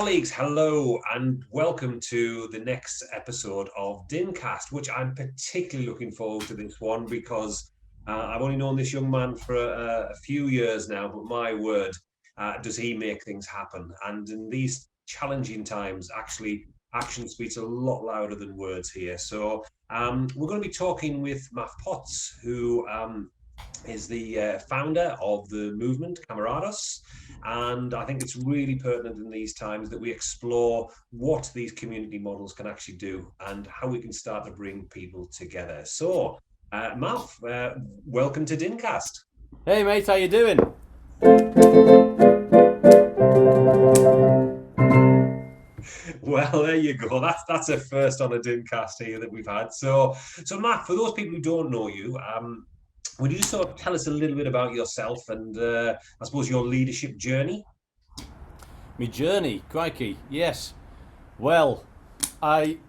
Colleagues, hello and welcome to the next episode of DINCast, which I'm particularly looking forward to this one because I've only known this young man for a few years now, but my word, does he make things happen. And in these challenging times, actually, action speaks a lot louder than words here. So we're going to be talking with Maff Potts, who is the founder of the movement Camarados. And I think it's really pertinent in these times that we explore what these community models can actually do and how we can start to bring people together. So, Maff, welcome to DINCast. Hey mate, how you doing? Well, there you go. That's a first on a DINCast here that we've had. So Matt, for those people who don't know you, would you just sort of tell us a little bit about yourself and I suppose your leadership journey? Me journey, crikey, yes. Well, I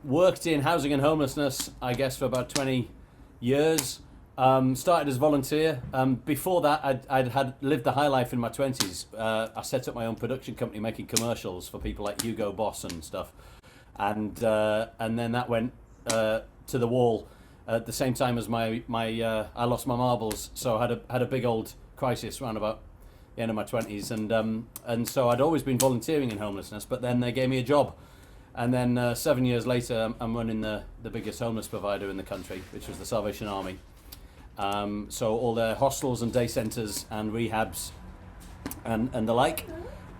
worked in housing and homelessness, I guess, for about 20 years. Started as volunteer. Before that, I'd had lived the high life in my 20s. I set up my own production company making commercials for people like Hugo Boss and stuff. And then that went to the wall at the same time as I lost my marbles. So I had a big old crisis around about the end of my 20s. And so I'd always been volunteering in homelessness, but then they gave me a job. And then 7 years later, I'm running the biggest homeless provider in the country, which was the Salvation Army. So all their hostels and day centres and rehabs and the like.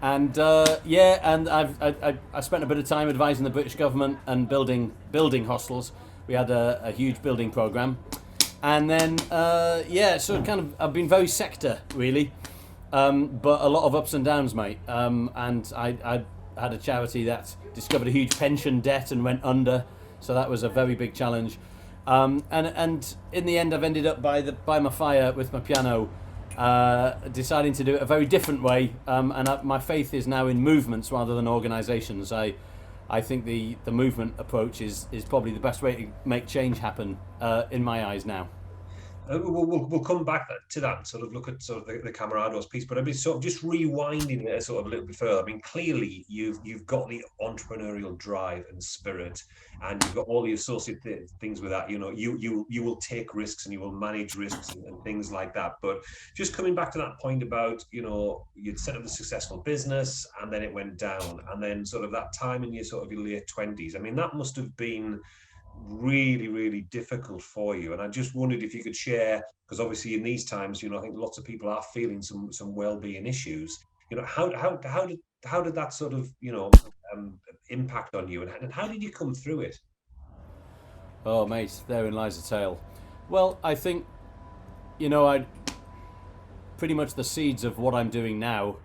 And and I spent a bit of time advising the British government and building hostels. We had a huge building programme. And then, so kind of, I've been very sector, really. But a lot of ups and downs, mate. And I had a charity that discovered a huge pension debt and went under. So that was a very big challenge. And in the end, I've ended up by my fire with my piano, deciding to do it a very different way. My faith is now in movements rather than organisations. I think the movement approach is probably the best way to make change happen in my eyes now. We'll come back to that and sort of look at sort of the Camarados piece, but I've been sort of just rewinding it sort of a little bit further. I mean, clearly you've got the entrepreneurial drive and spirit, and you've got all the associated things with that. You know, you will take risks and you will manage risks and things like that. But just coming back to that point about, you know, you'd set up a successful business and then it went down, and then sort of that time in your sort of your late 20s. I mean, that must have been really difficult for you, and I just wondered if you could share, because obviously in these times, you know, I think lots of people are feeling some well-being issues. You know, how did that sort of, you know, impact on you, and how did you come through it? Oh, mate, therein lies the tale. Well, I think, you know, I pretty much the seeds of what I'm doing now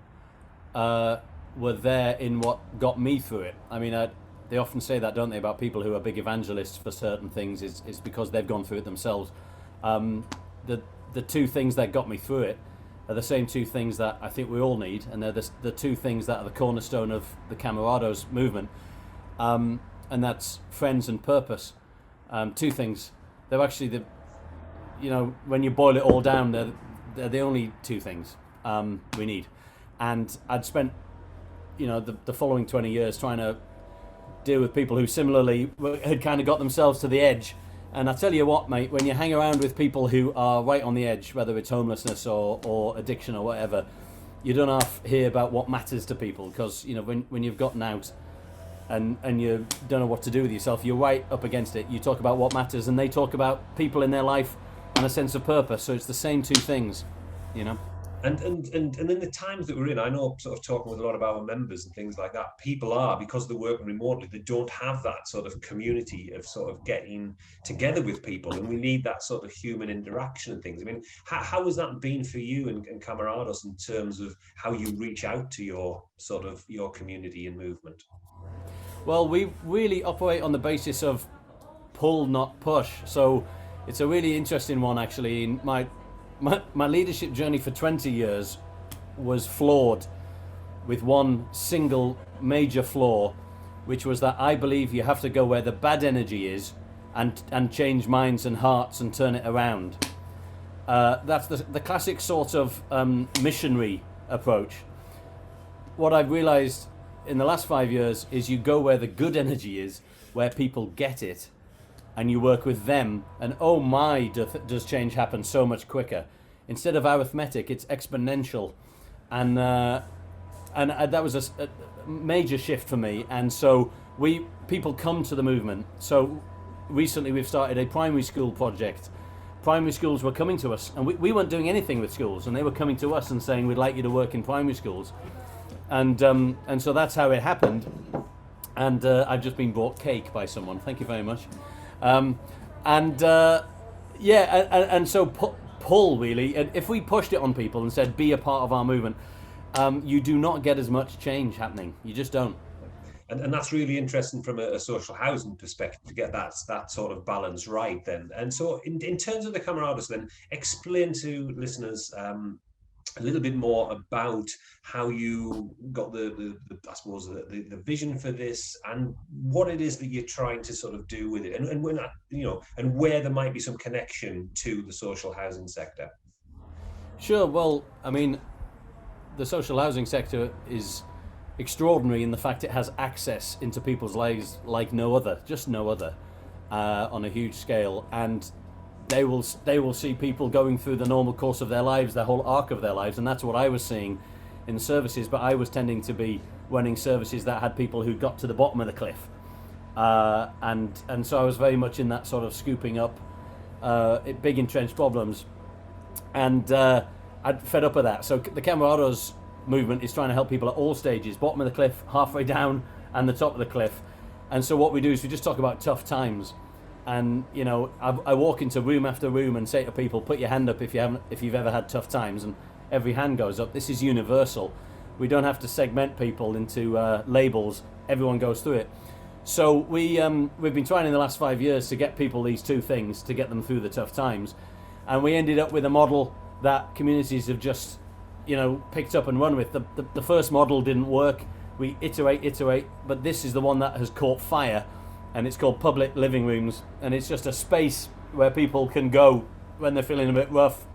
were there in what got me through it. I mean, they often say that, don't they, about people who are big evangelists for certain things is because they've gone through it themselves. The two things that got me through it are the same two things that I think we all need, and they're the two things that are the cornerstone of the Camarados movement, and that's friends and purpose. Two things. They're actually when you boil it all down, they're the only two things we need. And I'd spent, you know, the following 20 years trying to deal with people who similarly had kind of got themselves to the edge. And I tell you what, mate, when you hang around with people who are right on the edge, whether it's homelessness or addiction or whatever, you don't have to hear about what matters to people, because, you know, when you've gotten out and you don't know what to do with yourself, you're right up against it. You talk about what matters and they talk about people in their life and a sense of purpose. So it's the same two things, you know. And in the times that we're in, I know, sort of talking with a lot of our members and things like that, people are, because they're working remotely, they don't have that sort of community of sort of getting together with people, and we need that sort of human interaction and things. I mean, how has that been for you and Camarados in terms of how you reach out to your sort of your community and movement? Well, we really operate on the basis of pull, not push. So it's a really interesting one, actually. In my leadership journey for 20 years was flawed with one single major flaw, which was that I believe you have to go where the bad energy is and change minds and hearts and turn it around. That's the classic sort of missionary approach. What I've realized in the last 5 years is you go where the good energy is, where people get it, and you work with them, and oh my, does change happen so much quicker. Instead of arithmetic, it's exponential, and that was a major shift for me. And so people come to the movement. So recently we've started a primary school project. Primary schools were coming to us, and we weren't doing anything with schools, and they were coming to us and saying, we'd like you to work in primary schools. And so that's how it happened. And I've just been bought cake by someone. Thank you very much. And so pull, really. And if we pushed it on people and said, be a part of our movement, you do not get as much change happening. You just don't. And that's really interesting from a social housing perspective to get that sort of balance right then. And so in terms of the Camarados then, explain to listeners a little bit more about how you got the I suppose the vision for this, and what it is that you're trying to sort of do with it, and when and where there might be some connection to the social housing sector. Sure. Well, I mean, the social housing sector is extraordinary in the fact it has access into people's lives like no other, just no other, on a huge scale, and they will see people going through the normal course of their lives, the whole arc of their lives, and that's what I was seeing in services. But I was tending to be running services that had people who got to the bottom of the cliff, and so I was very much in that sort of scooping up big entrenched problems, and I'd fed up with that. So the Camarados movement is trying to help people at all stages, bottom of the cliff, halfway down, and the top of the cliff. And so what we do is we just talk about tough times. And I walk into room after room and say to people, put your hand up if you've ever had tough times, and every hand goes up. This is universal. We don't have to segment people into labels. Everyone goes through it. So we've been trying in the last 5 years to get people these two things to get them through the tough times, and we ended up with a model that communities have just picked up and run with. The first model didn't work. We iterate, but this is the one that has caught fire, and it's called public living rooms, and it's just a space where people can go when they're feeling a bit rough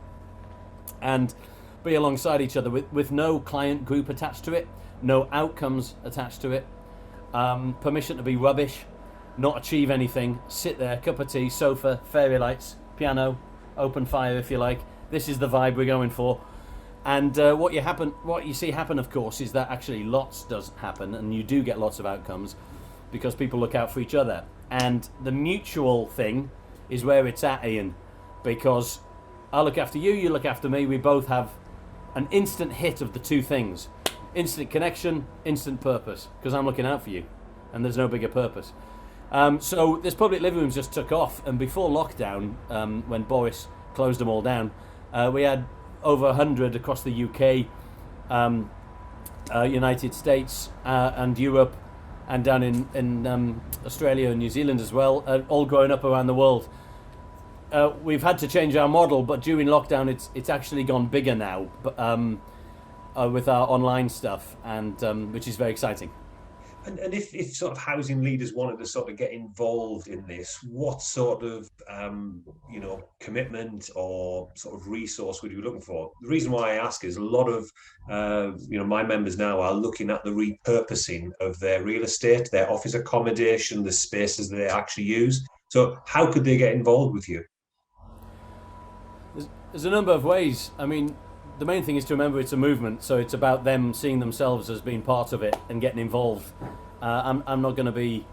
and be alongside each other with no client group attached to it, no outcomes attached to it, permission to be rubbish, not achieve anything, sit there, cup of tea, sofa, fairy lights, piano, open fire if you like. This is the vibe we're going for. And what you see happen, of course, is that actually lots does happen, and you do get lots of outcomes because people look out for each other. And the mutual thing is where it's at, Ian, because I look after you, you look after me. We both have an instant hit of the two things: instant connection, instant purpose, because I'm looking out for you, and there's no bigger purpose. So this public living rooms just took off, and before lockdown, when Boris closed them all down, we had over 100 across the UK, United States, and Europe, and down in Australia and New Zealand as well, all growing up around the world. We've had to change our model, but during lockdown it's actually gone bigger now, with our online stuff, and which is very exciting. And if sort of housing leaders wanted to sort of get involved in this, what sort of commitment or sort of resource would you be looking for? The reason why I ask is a lot of my members now are looking at the repurposing of their real estate, their office accommodation, the spaces that they actually use. So how could they get involved with you? There's a number of ways. I mean, the main thing is to remember it's a movement, so it's about them seeing themselves as being part of it and getting involved. I'm not going to be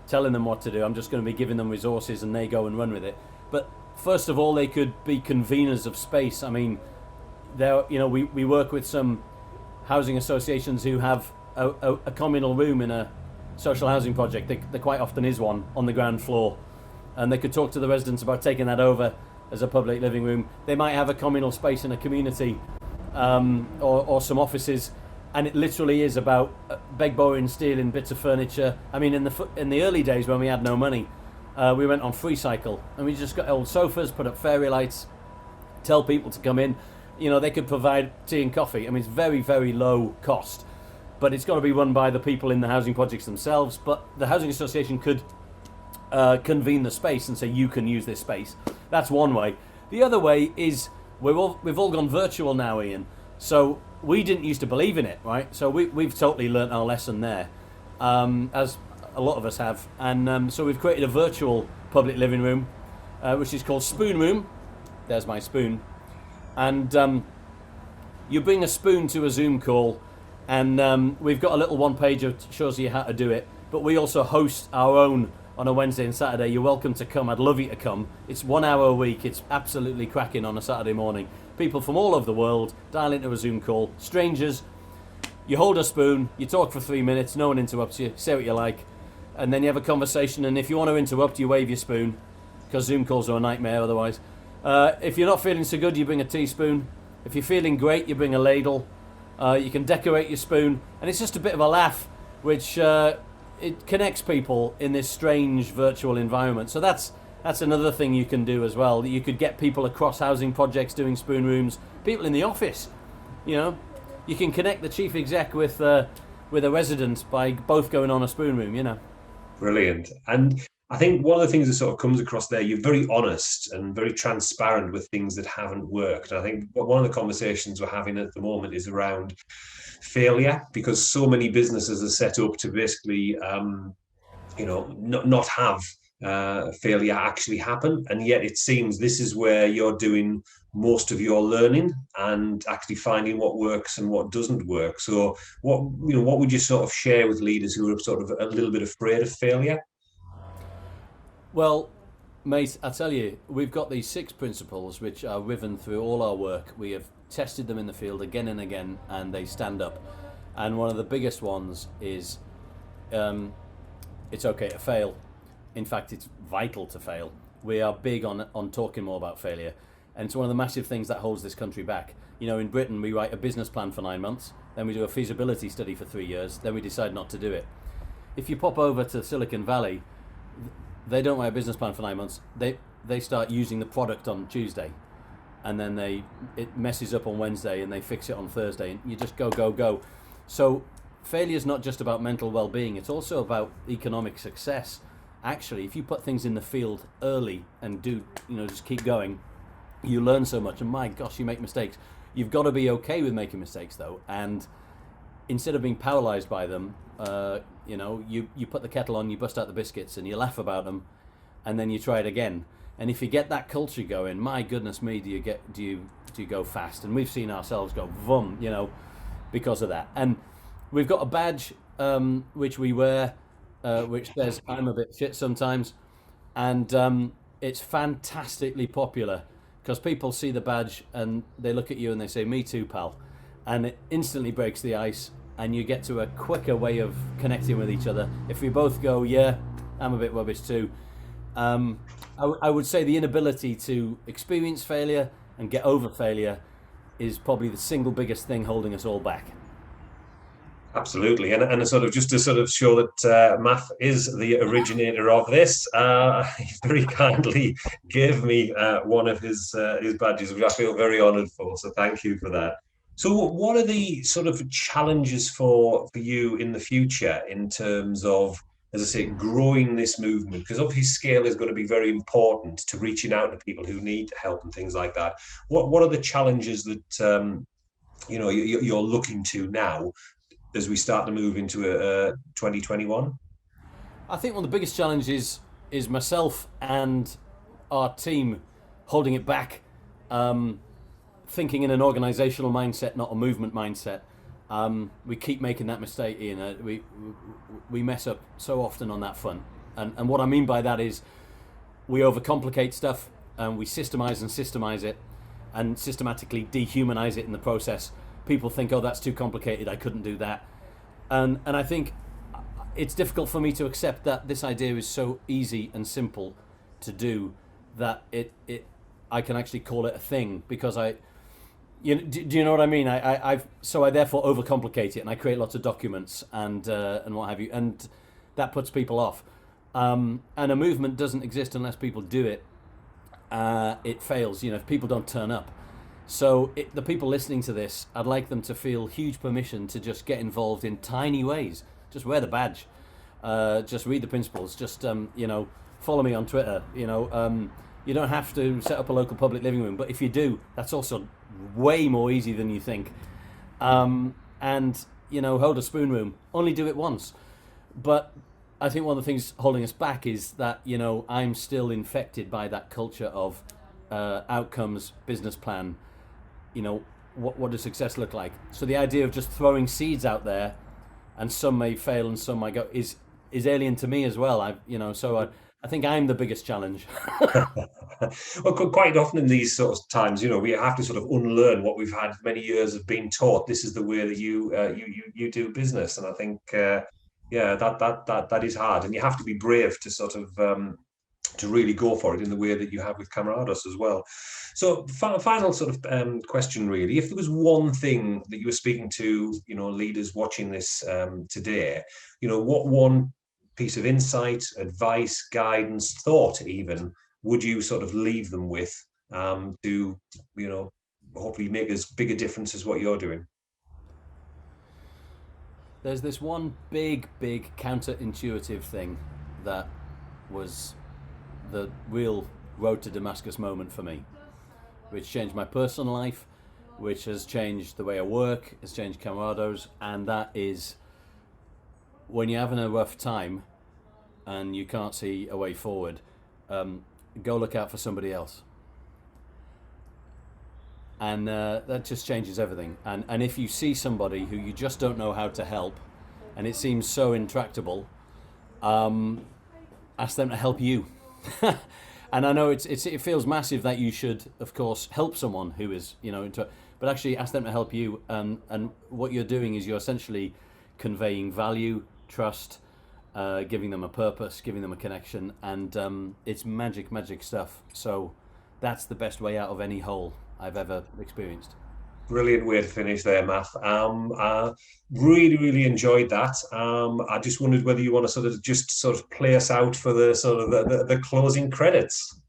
telling them what to do. I'm just going to be giving them resources and they go and run with it. But first of all, they could be conveners of space. I mean, we work with some housing associations who have a communal room in a social housing project. There quite often is one on the ground floor, and they could talk to the residents about taking that over as a public living room. They might have a communal space in a community, or some offices, and it literally is about beg, borrowing, stealing bits of furniture. I mean, in the early days when we had no money, we went on free cycle, and we just got old sofas, put up fairy lights, tell people to come in. They could provide tea and coffee. I mean, it's very, very low cost, but it's got to be run by the people in the housing projects themselves. But the housing association could convene the space and say, you can use this space. That's one way. The other way is we've all gone virtual now, Ian. So we didn't used to believe in it, right? So we've totally learnt our lesson there, as a lot of us have. And so we've created a virtual public living room, which is called Spoon Room. There's my spoon. And you bring a spoon to a Zoom call, and we've got a little one-pager that shows you how to do it. But we also host our own on a Wednesday and Saturday. You're welcome to come. I'd love you to come. It's 1 hour a week. It's absolutely cracking on a Saturday morning. People from all over the world dial into a Zoom call. Strangers. You hold a spoon. You talk for 3 minutes. No one interrupts you. Say what you like. And then you have a conversation. And if you want to interrupt, you wave your spoon. Because Zoom calls are a nightmare otherwise. If you're not feeling so good, you bring a teaspoon. If you're feeling great, you bring a ladle. You can decorate your spoon. And it's just a bit of a laugh, which it connects people in this strange virtual environment. So that's another thing you can do as well. You could get people across housing projects doing spoon rooms. People in the office, you can connect the chief exec with a resident by both going on a spoon room. Brilliant. And I think one of the things that sort of comes across there, you're very honest and very transparent with things that haven't worked. I think one of the conversations we're having at the moment is around failure, because so many businesses are set up to basically, not have failure actually happen. And yet it seems this is where you're doing most of your learning and actually finding what works and what doesn't work. So what would you sort of share with leaders who are sort of a little bit afraid of failure? Well, mate, I tell you, we've got these 6 principles which are woven through all our work. We have tested them in the field again and again, and they stand up. And one of the biggest ones is it's okay to fail. In fact, it's vital to fail. We are big on talking more about failure. And it's one of the massive things that holds this country back. In Britain, we write a business plan for 9 months, then we do a feasibility study for 3 years, then we decide not to do it. If you pop over to Silicon Valley, they don't write a business plan for 9 months. They start using the product on Tuesday, and then it messes up on Wednesday, and they fix it on Thursday, and you just go. So failure is not just about mental well-being; it's also about economic success. Actually, if you put things in the field early and just keep going, you learn so much. And my gosh, you make mistakes. You've got to be okay with making mistakes, though, and instead of being paralyzed by them, you put the kettle on, you bust out the biscuits, and you laugh about them, and then you try it again. And if you get that culture going, my goodness me, do you go fast? And we've seen ourselves go vum, because of that. And we've got a badge which we wear, which says "I'm a bit shit sometimes," and it's fantastically popular because people see the badge and they look at you and they say, "Me too, pal," and it instantly breaks the ice. And you get to a quicker way of connecting with each other. If we both go, yeah, I'm a bit rubbish too. I would say the inability to experience failure and get over failure is probably the single biggest thing holding us all back. Absolutely, and sort of just to sort of show that Maff is the originator of this, he very kindly gave me one of his badges, which I feel very honoured for. So thank you for that. So what are the sort of challenges for you in the future in terms of, as I say, growing this movement? Because obviously scale is going to be very important to reaching out to people who need help and things like that. What are the challenges that you're looking to now as we start to move into 2021? I think one of the biggest challenges is myself and our team holding it back. Thinking in an organizational mindset, not a movement mindset. We keep making that mistake, Ian. We mess up so often on that front. And what I mean by that is we overcomplicate stuff, and we systemize it and systematically dehumanize it in the process. People think, oh, that's too complicated, I couldn't do that. And I think it's difficult for me to accept that this idea is so easy and simple to do that I can actually call it a thing, because do you know what I mean? I therefore overcomplicate it, and I create lots of documents and what have you, and that puts people off. And a movement doesn't exist unless people do it. It fails, if people don't turn up. So the people listening to this, I'd like them to feel huge permission to just get involved in tiny ways. Just wear the badge. Just read the principles. Just follow me on Twitter. You don't have to set up a local public living room, but if you do, that's also way more easy than you think. and hold a spoon room. Only do it once. But I think one of the things holding us back is that I'm still infected by that culture of outcomes, business plan. What does success look like? So the idea of just throwing seeds out there, and some may fail and some might go, is alien to me as well. I think I'm the biggest challenge. Well, quite often in these sort of times, we have to sort of unlearn what we've had many years of being taught. This is the way that you do business, and I think yeah, that is hard, and you have to be brave to sort of to really go for it in the way that you have with Camarados as well. So, final sort of question, really. If there was one thing that you were speaking to, leaders watching this today, what one piece of insight, advice, guidance, thought, even would you sort of leave them with to, hopefully make as big a difference as what you're doing? There's this one big, big counterintuitive thing that was the real road to Damascus moment for me, which changed my personal life, which has changed the way I work, has changed Camarados, and that is when you're having a rough time and you can't see a way forward, go look out for somebody else. And that just changes everything. And if you see somebody who you just don't know how to help, and it seems so intractable, ask them to help you. And I know it feels massive that you should, of course, help someone who is, but actually ask them to help you. And what you're doing is you're essentially conveying value, trust, giving them a purpose, giving them a connection, and it's magic stuff. So that's the best way out of any hole I've ever experienced. Brilliant way to finish there, Matt. Really, really enjoyed that. I just wondered whether you want to sort of play us out for the sort of the closing credits.